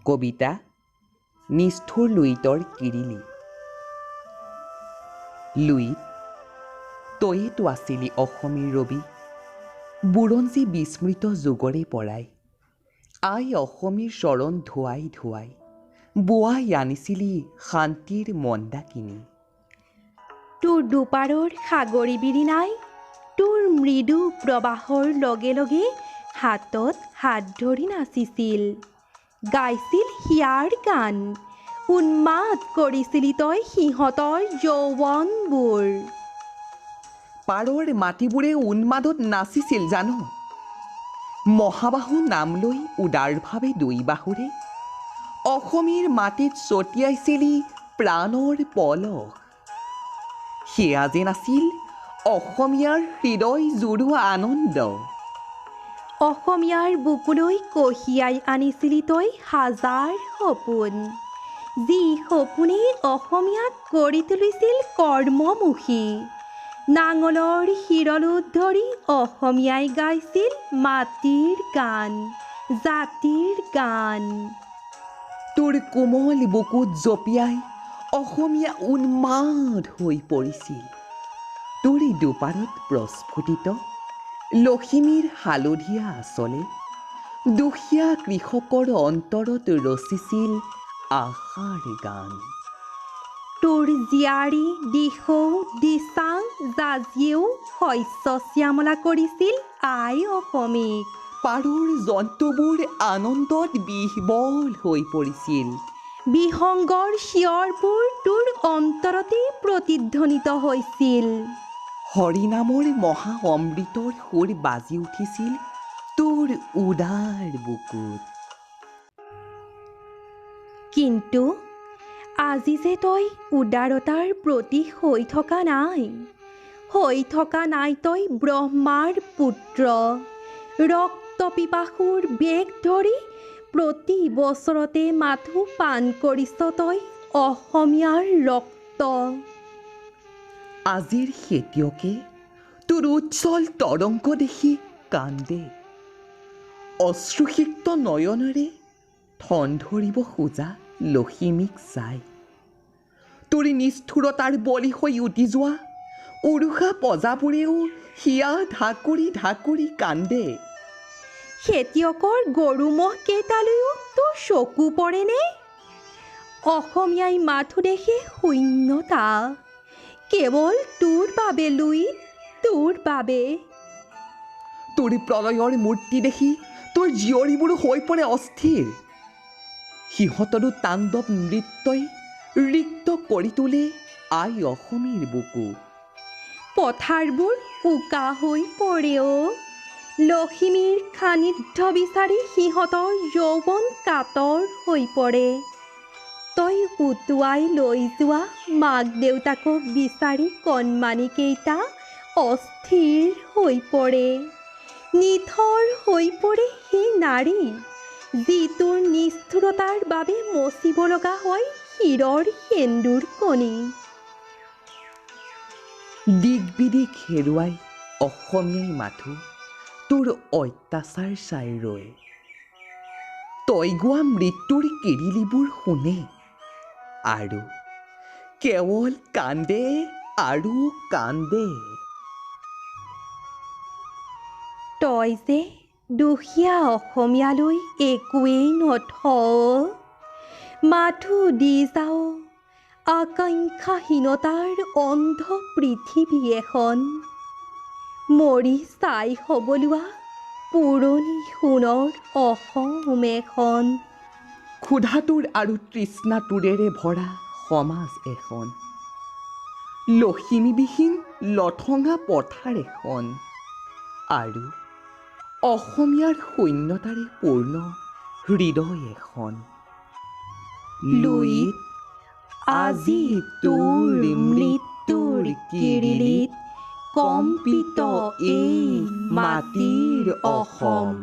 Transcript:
কবিতা নিষ্ঠুৰ লুইতৰ কিৰিলি। লুইত, তয়েতো আছিলি অসমীৰ ৰবি, বুৰঞ্জী বিস্মৃত যুগৰে পৰাই। আই অসমীৰ চৰণ ধুৱাই ধুৱাই, বোৱাই আনিছিলি শান্তিৰ মন্দাকিনী। তোৰ দুপাৰৰ সাগৰী বিৰিণাই, তোৰ মৃদু প্ৰবাহৰ লগে লগে হাতত হাত ধৰি নাচিছিল, গাইছিল হিয়াৰ গান, উন্মাদ কৰিছিলি তই সিহঁতৰ যৌৱনবোৰ। পাৰৰ মাটিবোৰে উন্মাদত নাচিছিল জানো, মহাবাহু নাম লৈ উদাৰভাৱে দুই বাহুৰে অসমীৰ মাটিত ছটিয়াইছিলি প্ৰাণৰ পলস। সেয়া যেন আছিল অসমীয়াৰ হৃদয় জুৰোৱা আনন্দ। অসমীয়াৰ বুকুলৈ কঢ়িয়াই আনিছিলি তই হাজাৰ সপোন, যি সপোনে অসমীয়াক কৰি তুলিছিল কৰ্মমুখী। নাঙলৰ শিৰলোত ধৰি অসমীয়াই গাইছিল মাটিৰ গান, জাতিৰ গান। তোৰ কোমল বুকুত জঁপিয়াই অসমীয়া উন্মাদ হৈ পৰিছিল। তোৰ দুপাৰত প্ৰস্ফুটিত লখিমীৰ হালধীয়া আঁচলে দুখীয়া কৃষকৰ অন্তৰত ৰচিছিল আশাৰ গান। তোৰ জীয়াৰী দিখৌ দিচাং জাঁজীয়েও শস্য শ্যামলা কৰিছিল আই অসমীক। পাৰৰ জন্তুবোৰ আনন্দত বিহ্বল হৈ পৰিছিল। বিহংগৰ চিঞৰবোৰ তোৰ অন্তৰতে প্ৰতিধ্বনিত হৈছিল। হৰিনামৰ মহা অমৃতৰ সুৰ বাজি উঠিছিল তোৰ উদাৰ বুকুত। কিন্তু আজি যে তই উদাৰতাৰ প্ৰতীক হৈ থকা নাই, হৈ থকা নাই তই ব্ৰহ্মাৰ পুত্ৰ। ৰক্তপিপাসুৰ বেগ ধৰি প্ৰতি বছৰতে মাথো পান কৰিছ তই অসমীয়াৰ ৰক্ত। আজিৰ খেতিয়কে তোৰ উজ্জ্বল তৰংগ দেখি কান্দে, অশ্ৰুসিক্ত নয়নেৰে ঠন ধৰিব খোজা লখিমীক চাই। তোৰ নিষ্ঠুৰতাৰ বলি হৈ উটি যোৱা উৰুষা প্ৰজাবোৰেও হিয়া ঢাকুৰি ঢাকুৰি কান্দে। খেতিয়কৰ গৰু ম'হ কেইটালৈও তোৰ চকু পৰেনে? অসমীয়াই মাথো দেখে শূন্যতা, কেৱল তোৰ বাবে লুইত, তোৰ বাবে। তোৰ প্ৰলয়ৰ মূৰ্তি দেখি তোৰ জীয়ৰীবোৰো হৈ পৰে অস্থিৰ। সিহঁতৰো তাণ্ডৱ নৃত্যই ৰিক্ত কৰি তোলে আই অসমীৰ বুকু। পথাৰবোৰ উকা হৈ পৰে অ', লখিমীৰ সান্নিধ্য বিচাৰি সিহঁতৰ যৌৱন কাতৰ হৈ পৰে। তই উটুৱাই লৈ যোৱা মাক দেউতাকক বিচাৰি কণমানিকেইটা অস্থিৰ হৈ পৰে। নিথৰ হৈ পৰে সেই নাৰী, যি তোৰ নিষ্ঠুৰতাৰ বাবে মচিব লগা হয় শিৰৰ সেন্দুৰ কণি। দিক বিদিক হেৰুৱাই অসমীয়াই মাথো তোৰ অত্যাচাৰ চাই ৰয়। তই গোৱা মৃত্যুৰ কিৰিলিবোৰ শুনে আৰু কেৱল কান্দে আৰু কান্দে। তই যে দুখীয়া অসমীয়ালৈ একোৱেই নথৱ, মাথো দি যাৱ আকাংক্ষাহীনতাৰ অন্ধ পৃথিৱী এখন, মৰি ছাই হবলোৱা পুৰণি সোণৰ অসম এখন। ক্ষুধাটোৰ আৰু তৃষ্ণাটোৰেৰে ভৰা সমাজ এখন, লখিমীবিহীন লঠঙা পথাৰ এখন, আৰু অসমীয়াৰ শূন্যতাৰে পূৰ্ণ হৃদয় এখন। লুইত, আজি তোৰ মৃত্যুৰ কিৰিলিত কম্পিত এই মাটিৰ অসম।